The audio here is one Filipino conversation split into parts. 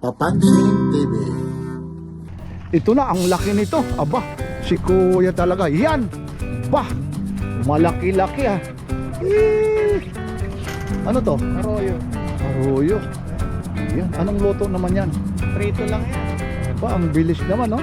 Papansin TV. Ito na, ang laki nito. Aba, si Kuya talaga. Yan! Bah! Malaki-laki ah. Ano to? Arroyo. Arroyo. Yan. Anong luto naman yan? Prito lang yan. Ba, ang bilis naman, no?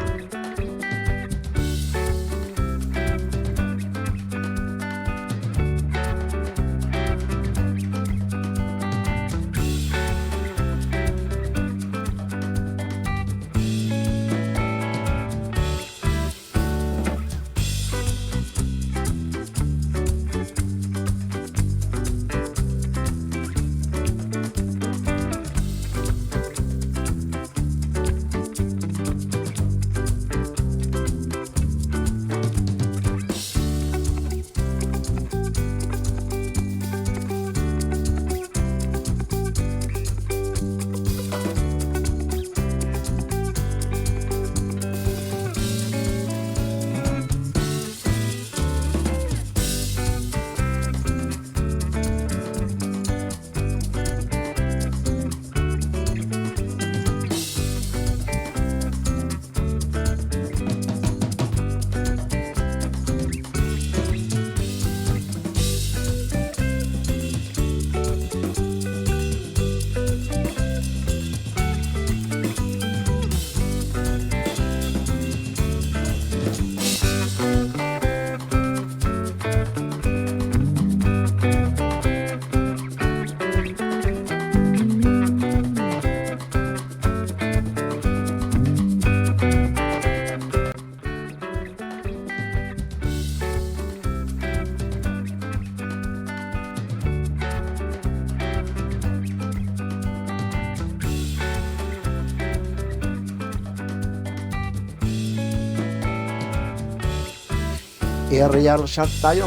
Aerial shot tayo.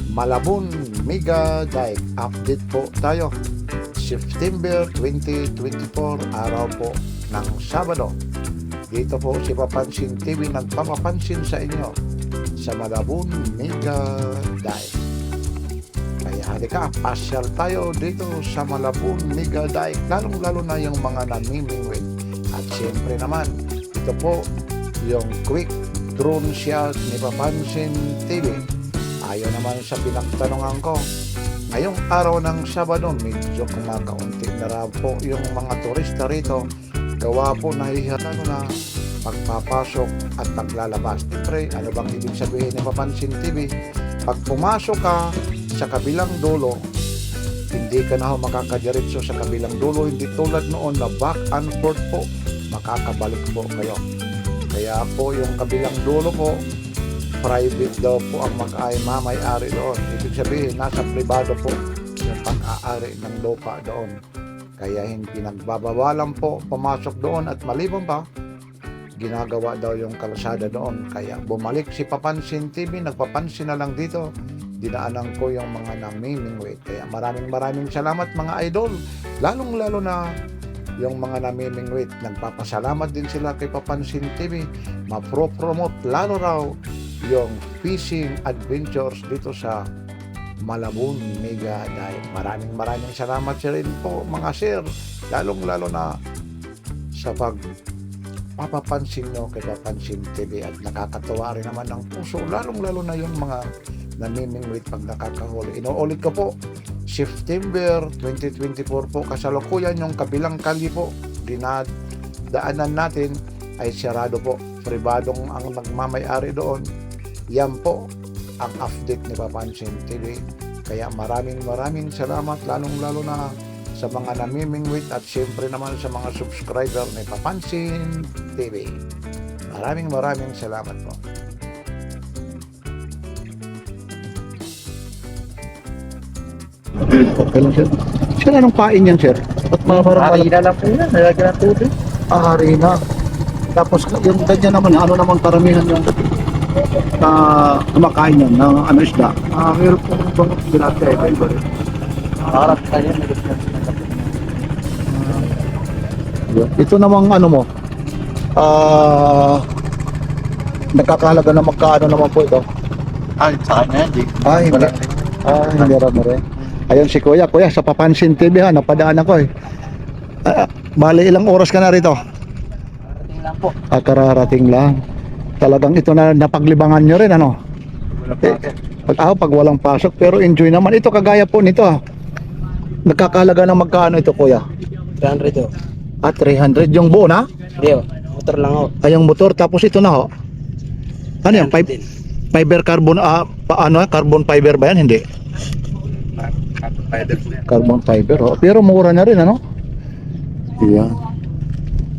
Malabon Mega Dike update po tayo. September 2024, araw po ng Sabado. Dito po si Papansin TV nagpapapansin sa inyo sa Malabon Mega Dike. Kaya halika, pasyal tayo dito sa Malabon Mega Dike, lalong-lalo na yung mga namimingwit. At siyempre naman, ito po yung quick drone shot ni Papansin TV. Ayon naman sa pinagtanungan ko, ngayong araw ng Sabado, medyo kumakaunti na raw po yung mga turista rito. Gawa po nahihirap na pagpapasok at paglalabas. Siyempre, ano bang ibig sabihin ni Papansin TV? Pag pumasok ka sa kabilang dulo, hindi ka na makakadiretso sa kabilang dulo. Hindi tulad noon na back and forth po, makakabalik po kayo. Kaya po yung kabilang dulo po, private daw po ang mamay-ari doon. Ibig sabihin, nasa pribado po yung pag-aari ng lupa doon. Kaya hindi nagbabawalan po pumasok doon at maliban pa, ginagawa daw yung kalsada doon. Kaya bumalik si Papansin TV, nagpapansin na lang dito. Dinaanan ko yung mga namimingwit. Kaya maraming salamat mga idol. Lalong-lalo na yung mga namimingwit, nagpapasalamat din sila kay Papansin TV. Mapro-promote lalo raw yung fishing adventures dito sa Malabon Mega Dike. Maraming salamat sa rin po mga sir, lalong-lalo na sa pagpapapansin nyo kay Papansin TV. At nakakatuwa rin naman ng puso, lalong-lalo na yung mga namimingwit pag nakakahuli. Inuulit ko po, September 2024 po, kasalukuyan yung kabilang kali po, dinadaanan natin ay sarado po. Pribadong ang nagmamay-ari doon. Yan po ang update ni Papansin TV. Kaya maraming salamat, lalong-lalo na sa mga namimingwit at siyempre naman sa mga subscriber ni Papansin TV. Maraming salamat po. Okay lang, sir. Sir, anong pain yan, sir? At Harina lang po yan. Nalagyan ng tubig. harina. Tapos yung ganyan naman, ano naman karamihan yung kumakain yan ng ano isda? Meron po bang binatay ay iba rin. Harap tayo. Ito namang ano mo, nagkakahalaga na magkaano naman po ito? Ay, sa kanya, hindi. Hindi. Hindi rin. Ayun si Kuya, sa Papansin TV ha, napadaan ako eh. Bali, ilang oras ka na rito? Parating lang po. Kararating lang. Talagang ito na napaglibangan nyo rin, ano? Wala Pag walang pasok, pero enjoy naman. Ito kagaya po nito, nagkakahalaga ng magkano ito, kuya? 300 oh. 300 yung buo na? Hindi oh. Motor lang oh. Ay, yung motor, tapos ito na, ho. Ano yan? Fiber carbon, carbon fiber ba yan? Hindi. Carbon fiber, ho. Pero mura na rin, ano? Yan.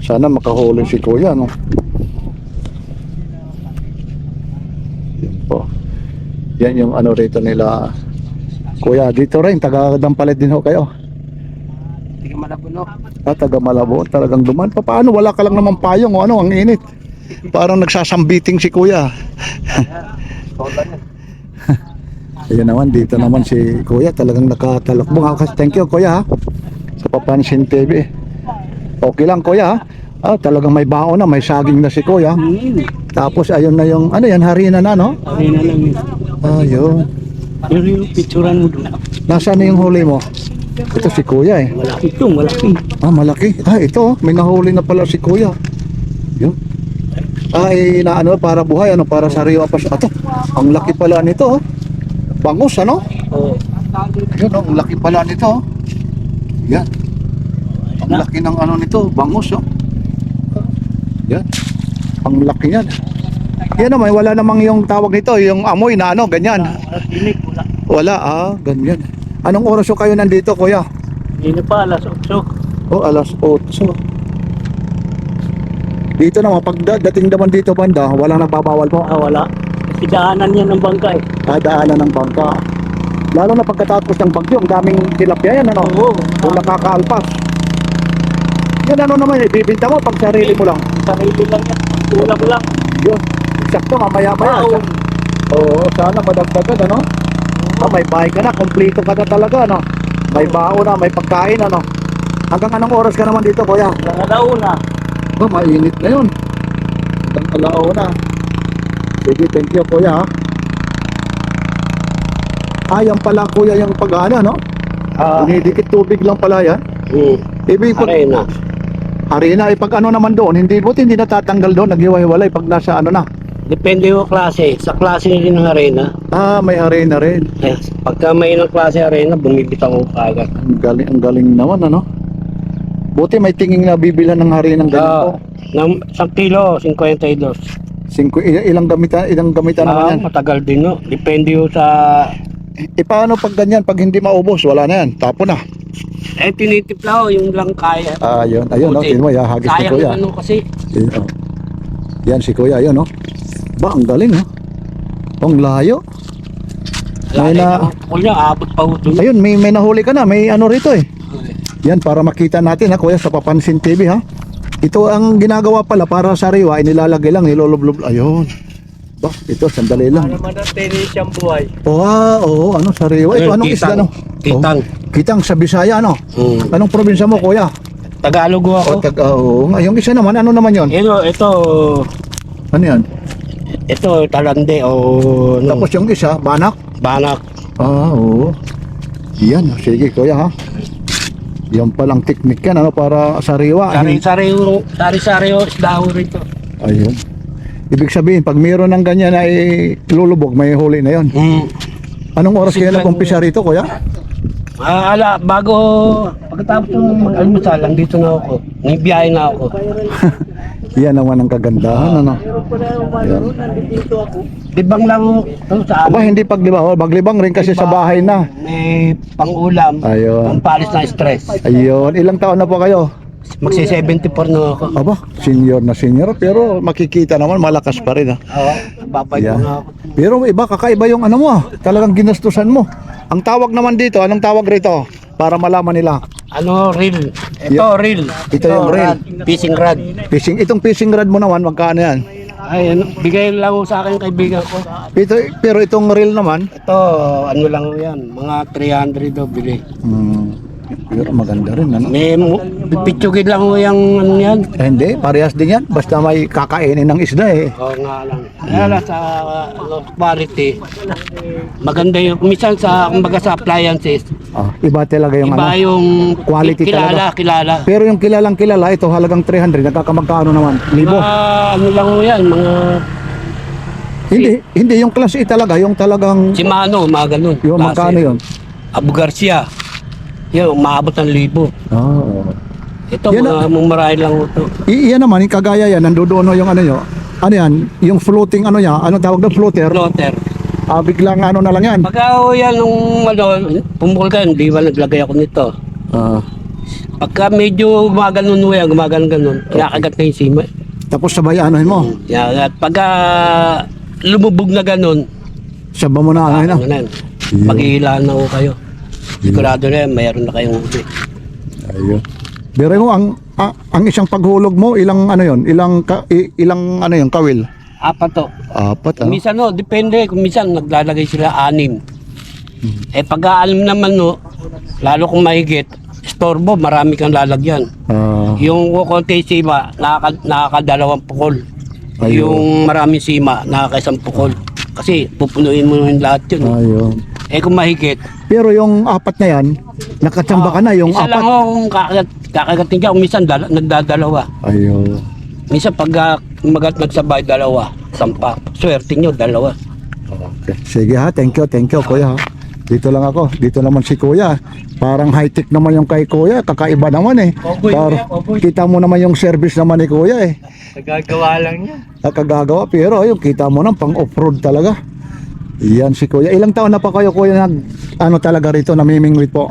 Sana makahuli si kuya, no? Yan po. Yan yung ano rito nila. Kuya, dito rin, taga Dampalit din ho kayo. Hindi ka malabo no. Taga Malabo, talagang duman. Paano? Wala ka lang naman payong o ano, ang init. Parang nagsasambiting si kuya. Ayan naman, dito naman si kuya, talagang nakatalakbong. Thank you kuya, ha, sa Papansin TV. Okay lang kuya, ha? Talagang may baon na, may saging na si kuya. Tapos ayun na yung, ano yan, harina na, no? Harina lang yun. Ayun. Yung picturean mo doon. Nasaan na yung huli mo? Ito si kuya, eh. Malaki ito, malaki. Malaki. Ito, may nahuli na pala si kuya. Yun. Na ano, para buhay, ano, para sariwa pa siya. Ito, ang laki pala nito, oh. Bangus, ano? Oo. Yun, oh, ang laki pala nito, oh. Yan. Ang laki ng ano nito, bangus, oh. Yan. Ang laki yan. Yan naman, wala namang yung tawag nito, yung amoy na ano, ganyan. Wala, ganyan. Anong oras kayo nandito, kuya? Hindi na pa, alas 8. Alas 8. Dito naman, pag dating naman dito banda, walang nagbabawal po. Wala. Kasi daanan yan ng bangka eh. Daanan ng bangka. Lalo na pagkatapos ng bagyo, ang daming tilapia yan, ano? Oo. Kung nakakaalpas. Yan ano naman, ibibinta mo pag sarili mo lang. Sarili lang yan. Kulang lang. Yun. Sakto, mamaya-maya. Oo. Oo, sana madagdagan, ano? May bahay ka na, kompleto ka na talaga, ano? May bao na, may pagkain, ano? Hanggang anong oras ka naman dito, kuya? Alauna. Mainit na yun. Hanggang alauna. Sige, thank you, kuya, ha? Yan pala, kuya, yung pag-ana, no? Dinidikit tubig lang pala yan. Ibig pag... Harina, pag ano naman doon, hindi natatanggal doon, naghiwa-hiwalay pag nasa ano na. Depende yung klase. Sa klase rin ng arena. May harina rin. Eh, pagka may ng klase arena, bumibitaw ko kagad. Ang galing naman, ano? Buti may tingin na bibilan ng harina ng ganito. Ng 1 kilo, 52. Ilang gamitan naman yan? Matagal din no. Depende yung sa... Paano pag ganyan, pag hindi maubos, wala na yan, tapon na. Tinitipla ko, yung lang kaya. Ayun, no, tingin mo, hagis ni kuya. Sayang ano kasi. Yan si kuya, ayun, no? Ang galing, no? Ang layo. Niya, abot pa ito. Ayun, may nahuli ka na, may ano rito, eh. Yan, para makita natin, ha, kuya, sa Papansin TV, ha? Ito ang ginagawa pala para sariwa, nilalagay lang, nilolob-lob. Ayun. Ito, sandali lang. Ano naman ang tenis siyang buhay? Oo, ano, sariwa. Ito, anong isda, no? Kitang. Kitang sa Bisaya, no? Anong probinsya mo, kuya? Tagalog ako. Yung isa naman, ano naman yon? Ito. Ano yan? Ito, talande o... Tapos yung isa, banak? Banak. Oo. Yan, sige, kuya, ha? Yan palang teknik yan, ano, para sariwa. Sari-sari isda ho rito. Ayun. Ibig sabihin, pag mayroon ng ganyan na lulubog, may huli na yon. Anong oras kayo nag-umpisa rito, kuya? Pagkatapos ng mag-almusal, andito na ako. Nagbiyahe na ako. Yan naman ang kagandahan, ano? Yan. Libang lang sa Hindi paglibang, maglibang rin kasi sa bahay na. May pang-ulam, Ayun. pampalis na stress. Ayun, ilang taon na po kayo? Magsi-74 na ako. Senior na senior, pero makikita naman malakas pa rin, ha? Oo, babay Yan. na ako. Pero kakaiba yung ano mo, talagang ginastusan mo. Ang tawag naman dito, anong tawag rito? Para malaman nila. Reel. Ito, reel. Ito yung reel. Fishing rod. Itong fishing rod mo naman, magkano yan? Bigay lang ho sa akin kaibigan ko. Pero itong reel naman? Ito, lang yan. Mga 300 daw bili. Pero maganda rin, ano? May pitsugid lang ho yung ano yan. Hindi, parehas din yan. Basta may kakainin ng isda, eh. Oo nga lang. Kaya sa quality, maganda yung, minsan kumbaga sa appliances, Iba talaga yung Iba ano. yung Quality kilala. Pero yung kilalang kilala, ito halagang 300, nagkakamagkano naman? Libo? Ano lang mo yan, mga Hindi yung class A talaga, yung talagang Shimano, mga ganun. yung klase. magkano yun? Abu Garcia. Yan, umaabot ng 1,000. Ito, Yan mga mumarahin lang ito. Iyan naman, yung kagaya yan, nandoon yung ano nyo. Ano yan? Yung floating ano niya, ano tawag na floater? Floater. Biglang ano na lang yan. Pagka yan, nung pumukul ka, di ba naglagay ako nito. Pagka medyo gumaganon mo yan, gumaganon, kinakagat na yung sima. Tapos sabay anohin mo. At pagka lumubog na ganon, Sabay mo na anohin na. ano na yan, maghihilaan na ko kayo. Sigurado na yan, mayroon na kayong ubi. Ayun. Pero mo ang isang paghulog mo, ilang ano yon? Ilang ano yon kawil? Apat to. Apat ah. Minsan no, depende. Kung minsan naglalagay sila 6. Pag-6 naman no, lalo kung mahigit, storbo, marami kang lalagyan. Yung konti sima, nakakadalawang pukol. Ayun. Yung maraming sima, nakakaisang pukol. Kasi pupunuin mo yung lahat yun. Ayun. Kung mahigit, Pero yung apat na yan, nakatsamba ka na yung isa lang apat. kung kakagating ka, kung minsan nagdadalawa. Ayun. Minsan pag nagsabay, 2, 10. Swerte nyo, 2. Okay. Sige ha, thank you kuya ha. Dito lang ako, dito naman si kuya. Parang high-tech naman yung kay kuya, kakaiba naman eh. Kita mo naman yung service naman ni kuya eh. Nagagawa lang niya. Kagagawa, pero yung kita mo nang pang off-road talaga. Yan si kuya. Ilang taon na pa kayo kuya ano talaga rito, namimingwit po?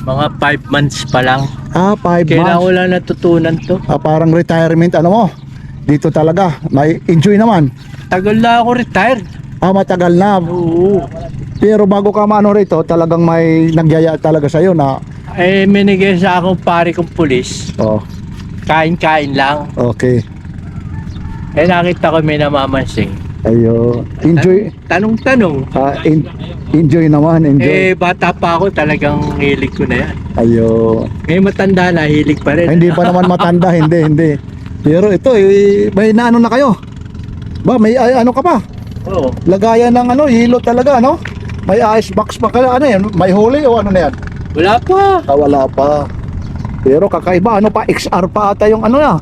Mga 5 months pa lang. 5 Kailangan ko months. lang natutunan to. Parang retirement ano mo. Dito talaga, may enjoy naman. Tagal na ako retired. Matagal na. Oo. Pero bago ka maano rito, talagang may nagyaya talaga sa'yo na Minigay sa akong pare kong pulis. Kain-kain lang. Okay. Nakita ko may namamansing. Ayo. Enjoy. Tanong-tanong. Enjoy naman, enjoy. Bata pa ako, talagang hilig ko na yan. Ayo. Ngayon matanda na, hilig pa rin. Hindi pa naman matanda, hindi. Pero ito, may naano na kayo. Ba, may ano ka pa? Oo. Lagayan ng ano, hilo talaga, ano? May ice box pa kaya, ano yan? May huli o ano na yan? Wala pa. Wala pa. Pero kakaiba, ano pa? XR pa ata yung ano na.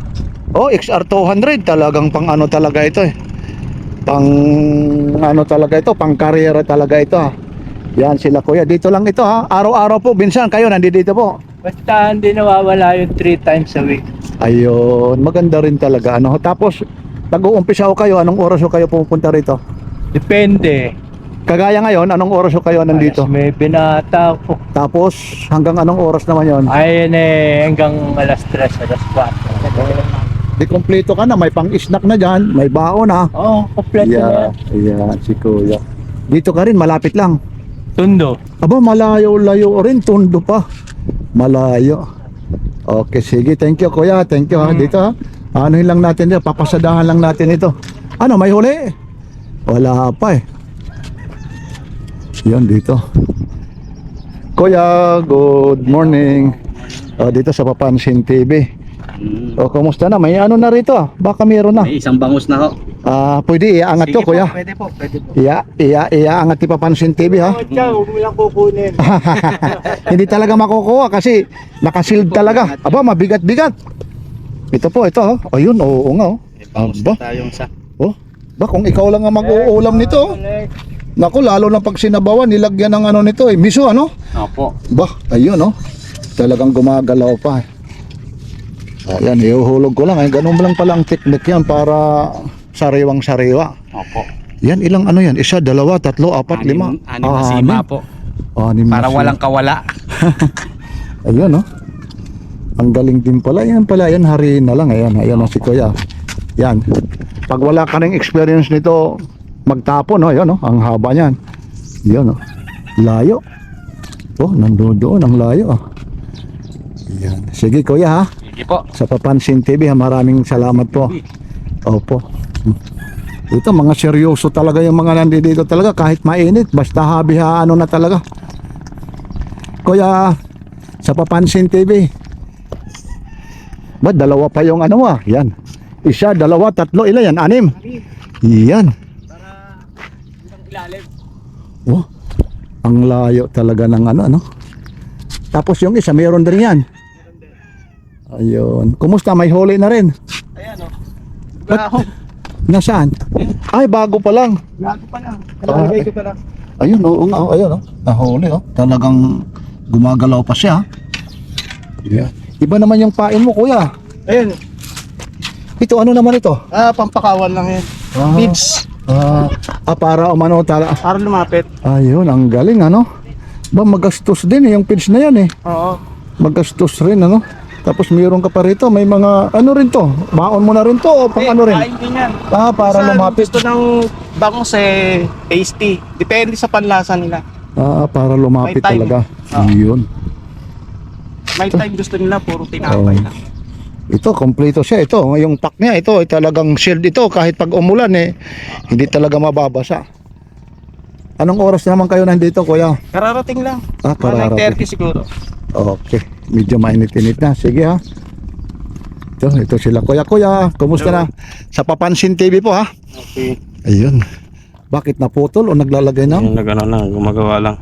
XR 200, talagang pang ano talaga ito eh. Pang ano talaga ito, pang karera talaga ito ha. Yan sila kuya, dito lang ito ha. Araw-araw po, minsan kayo nandito po. Basta hindi nawawala yung 3 times a week. Ayun, maganda rin talaga ano. Tapos nag-uumpisa ko kayo, anong oras ko kayo pupunta rito? Depende. Kagaya ngayon, anong oras ko kayo nandito? May binata ko. Tapos hanggang anong oras naman yon? Ayun hanggang alas 3, alas 4. Di kompleto ka na, may pang-snack na dyan, may baon na. Oo, kompleto na. Yeah, si kuya. Dito ka rin, malapit lang. Tundo. Aba, malayo-layo rin, Tondo pa. Malayo. Okay, sige, thank you kuya, thank you ha. Dito ha, anuhin lang natin dito, papasadahan lang natin ito. Ano, may huli? Wala pa eh. Yan dito. Kuya, good morning. Dito sa Papansin TV. Kumusta na? May ano na rito ah. Baka meron na. May isang bangus na ho. Pwede iaangat to kuya. Pwede po. Iaangat ni Papansin TV ha. Huwag mo lang kukunin. Hindi talaga makukuha kasi nakasild talaga. Aba, mabigat-bigat. Ito po, ito ha. Ayun, oo nga oh. Aba. Tayong sa. Ba, kung ikaw lang ang mag-uulam nito. Naku, lalo na pag sinabawan, nilagyan ng ano nito eh. Miso ano? Opo. Ba, ayun oh. Talagang gumagalaw pa. Ayan, ihuhulog ko lang. Ganun lang pala ang technique yan para sariwang-sariwa. Opo. Yan, ilang ano yan? 1, 2, 3, 4, 5. 6 na sima po. Para walang kawala. Ayun oh. Ang galing din pala. Yan pala, yan hari na lang. Ayan si kuya. Yan. Pag wala ka ng experience nito, magtapon oh. Ayan oh. Ang haba niyan. Yan oh. Layo. Nandoon ang layo oh. Yan. Sige kuya ha. Sige po. Sa Papansin TV ha, maraming salamat po. Opo. Ito mga seryoso talaga yung mga nandito talaga kahit mainit basta habi ha ano na talaga. Kuya, sa Papansin TV. Ba dalawa pa yung ano yan. 1, 2, 3, ilan yan? 6. Yan. Para ilalim. Ang layo talaga ng ano. Tapos yung isa, meron din yan. Ayun. Kumusta? May huli na rin. Ayan o. Ba't- Nasaan? Ay, bago pa lang. Gago pa lang. Kalalagay ko pa lang. Ayun, oo nga. Ayun, oh. Nahuli, oh. Talagang gumagalaw pa siya. Yeah. Iba naman yung pain mo, kuya. Ayun. Ito, ano naman ito? Pampakawan lang yan. Feeds. Para umano tala. Para lumapit. Ayun, ang galing, ano? Ba, magastos din yung feeds na yan, eh. Oo. Magastos rin, ano? Tapos mayroon ka pa rito, may mga, ano rin to? Baon mo na rin to, o pang ano rin? Kain din yan. Para Minsan, lumapit. gusto ng bangus tasty. Depende sa panlasa nila. Para lumapit May time. talaga. Oo. Yun. May time gusto nila puro tinapay Oo. lang. Ito, kompleto siya. Ito, yung pack niya, ito, talagang shield ito. Kahit pag umulan, hindi talaga mababasa. Anong oras naman kayo nandito, kuya? Kararating lang. Kararating. Mga 9:30 siguro. Okay, medyo mainit-init na. Sige ha. Ito sila. Kuya, kumusta na? Sa Papansin TV po ha. Okay. Ayun. Bakit naputol o naglalagay na? Yung nag-ano lang, gumagawa lang.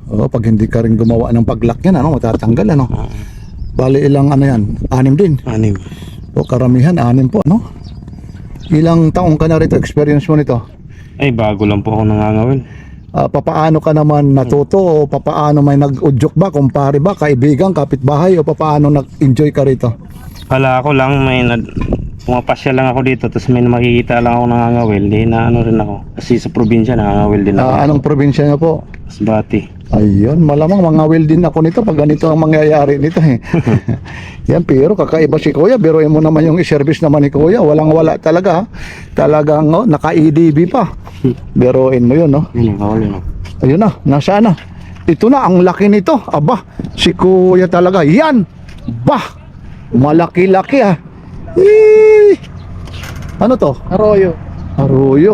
Pag hindi ka rin gumawa ng paglock yan, matatanggal ano? Bali ilang ano yan? 6 din. 6. O karamihan, 6 po, no? Ilang taong ka na rito, experience mo nito? Ay, bago lang po ako nangangawil. Papaano ka naman natuto o papaano may nag-udyok ba, kumpare ba, kaibigan, kapitbahay o papaano nag-enjoy ka rito? Kala ko lang pumapasya lang ako dito, tapos may makikita lang ako nangangawil. Di na ano rin ako. Kasi sa probinsya nangangawil din ako. Anong probinsya niyo po? Masbate. Ayun, malamang mangawil din ako nito pag ganito ang mangyayari nito eh. Yan, pero kakaiba si Kuya, biruin mo naman yung i-service naman ni Kuya, walang wala talaga ha. Talagang naka-EDB pa. Biruin mo yun, no? Yun, kawal yun. Ayun na, nasaan na? Ito na, ang laki nito. Aba, si Kuya talaga. Yan! Bah! Malaki-laki ha. Ano to? Arroyo. Arroyo.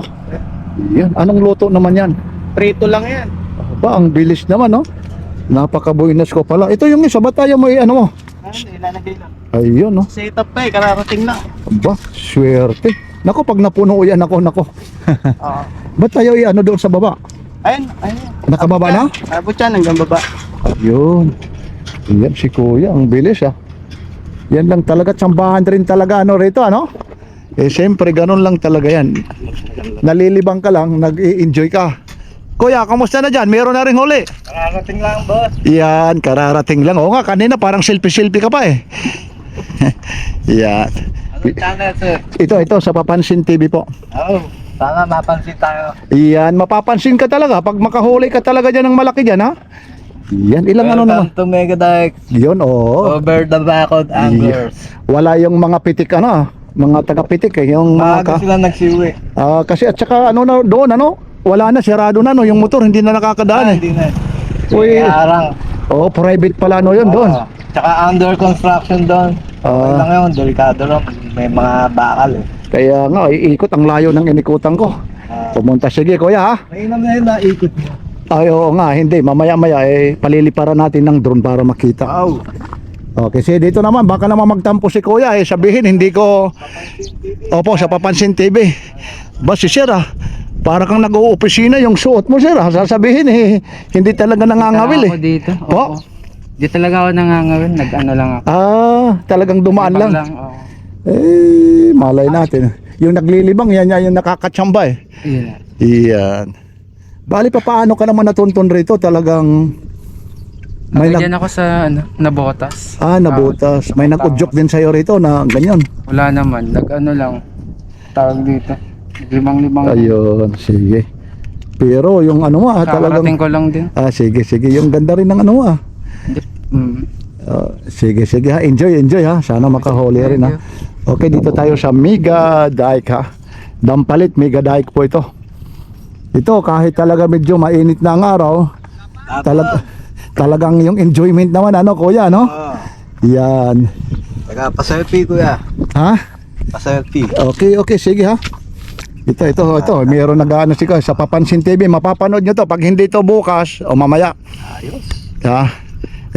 Yan, anong luto naman yan? Prito lang yan. Ba, ang bilis naman, no? Napaka-buinas ko pala. Ito yung isa, ba't tayo mo ano mo? Ilalagay lang. Ayun, no? Set up pa kararating lang. Ba, swerte. Nako, pag napuno yan, nako. Oo. Ba't tayo ano doon sa baba? Ayun. Nakababa na? Abot yan hanggang baba. Ayun. Yan si Kuya, ang bilis Yan lang talaga, tsambahan rin talaga ano rito, ano? Siyempre, ganun lang talaga yan. Nalilibang ka lang, nag-i-enjoy ka. Kuya, kamusta na dyan? Meron na rin huli. Kararating lang, boss. Yan, kararating lang. Oo nga, kanina parang selfie ka pa eh. Yan. Anong channel, sir? Ito, sa Papansin TV po. Oo. Sana mapansin tayo. Yan, mapapansin ka talaga. Pag makahuli ka talaga dyan ng malaki dyan, ha? Yan, ilang ano naman. to Mega Dike. Yun, oo. Over the backwood anglers. Wala yung mga pitik, mga taga-pitik eh. Yung mga sila nagsiuwi. kasi at saka doon, wala na, sirado na, yung motor, hindi na nakakadaan eh. Hindi na. Uy, Arang. private pala, yun doon. Tsaka under construction doon. Okay lang yun, delikado lang. May mga bakal eh. Kaya nga, iikot ang layo ng inikutan ko. Pumunta, sige kuya ha. Mainam na yun, naikot mo. Ay, oo nga, hindi. Mamaya-maya, paliliparan natin ng drone para makita. Wow. Okay, sige, dito naman, baka naman magtampo si kuya, sabihin, hindi ko... Opo, sa Papansin TV. Ba, si sir para kang nag-uopisina yung suot mo sir, sasabihin hindi talaga nangangawil Ako dito. Po? Oo. Di talaga ako nangangawin, nag-ano lang ako. Talagang dumaan lang. Oo. Malay natin. Yung naglilibang, yan yung nakakatsamba eh. Yun. Iyan. Bali pa, paano ka naman natuntun rito? Talagang may Diyan ako sa nabotas. nabutas. May nag-udyok din sa'yo rito na ganyan. Wala naman, nag-ano lang. Tawag dito. Limang-limang. Ayun, sige. Pero yung ano mo Kakarating talagang... ko lang din. Sige. Yung ganda rin ng ano mo Sige ha. Enjoy ha. Sana makahuli rin ha. Okay, dito tayo sa Mega Dike ha. Dampalit, Mega Dike po ito. Ito, kahit talaga medyo mainit na ang araw, talagang yung enjoyment naman, kuya, no? Yan. Pa-selfie, kuya. Ha? Pa-selfie. Okay, sige ha. Ito. Mayroon nag-ano sa Papansin TV. Mapapanood nyo to. Pag hindi to bukas o mamaya. Ayos.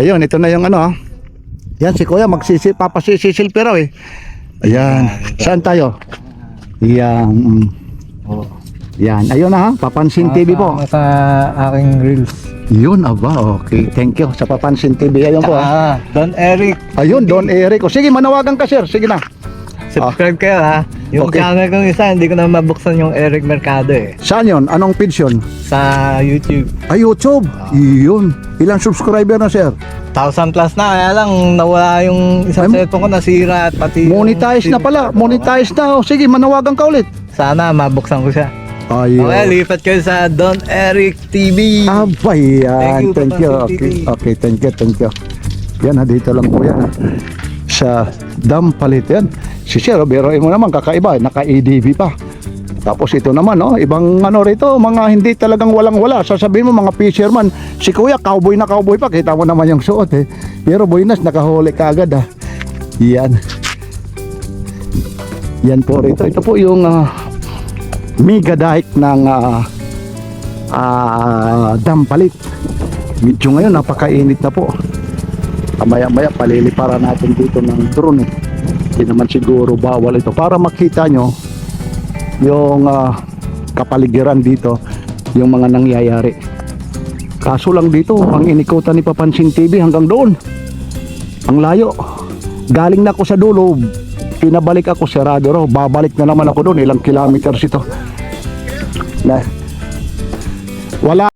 Ayun, ito na yung Yan, si kuya papasisilpi raw eh. Ayan. Saan tayo? Yan. Yan. Ayun na ha. Papansin TV po. Sa aking reels. Yun, aba, okay. Thank you sa Papansin TV. Ayun po. Tsaka, Don Eric. Ayun, Don Eric. O, sige, manawagan ka, sir. Sige na. Subscribe kayo ha. Yung Okay. channel kong isa, hindi ko na mabuksan yung Eric Mercado eh. Saan yun? Anong page yun? Sa YouTube. Ay, YouTube. Yun. Ilang subscriber na, sir? 1,000 plus na, kaya lang nawala yung isang Ay, cellphone ko, nasira at pati yung Monetize na pala. TV. Monetize na. O, sige, manawagan ka ulit. Sana mabuksan ko siya. Ayun. Okay, lipat kayo sa Don Eric TV. Abay, yan. Thank Thank you. you, Okay, Papansin okay. Thank you. Yan, dito lang po yan. Sa Dampalit yan. Si Sir, biroin mo naman, kakaiba. Naka-ADV pa. Tapos ito naman, no, ibang ano rito, mga hindi talagang walang-wala. Sasabihin mo, mga fisherman. Si Kuya, cowboy na cowboy pa. Kita mo naman yung suot, eh. Pero Buenas, nakahuli ka agad, ah. Yan. Yan po rito. Ito po yung mega dike ng Dampalit. Medyo ngayon napakainit na po. Maya-maya paliliparan natin dito ng drone eh. Hindi naman siguro bawal ito para makita nyo yung kapaligiran dito, yung mga nangyayari. Kaso lang dito, ang inikutan ni Papansin TV hanggang doon. Ang layo. Galing na ako sa dulo, pinabalik ako sarado raw. Babalik na naman ako doon, ilang kilometers ito. Na, wala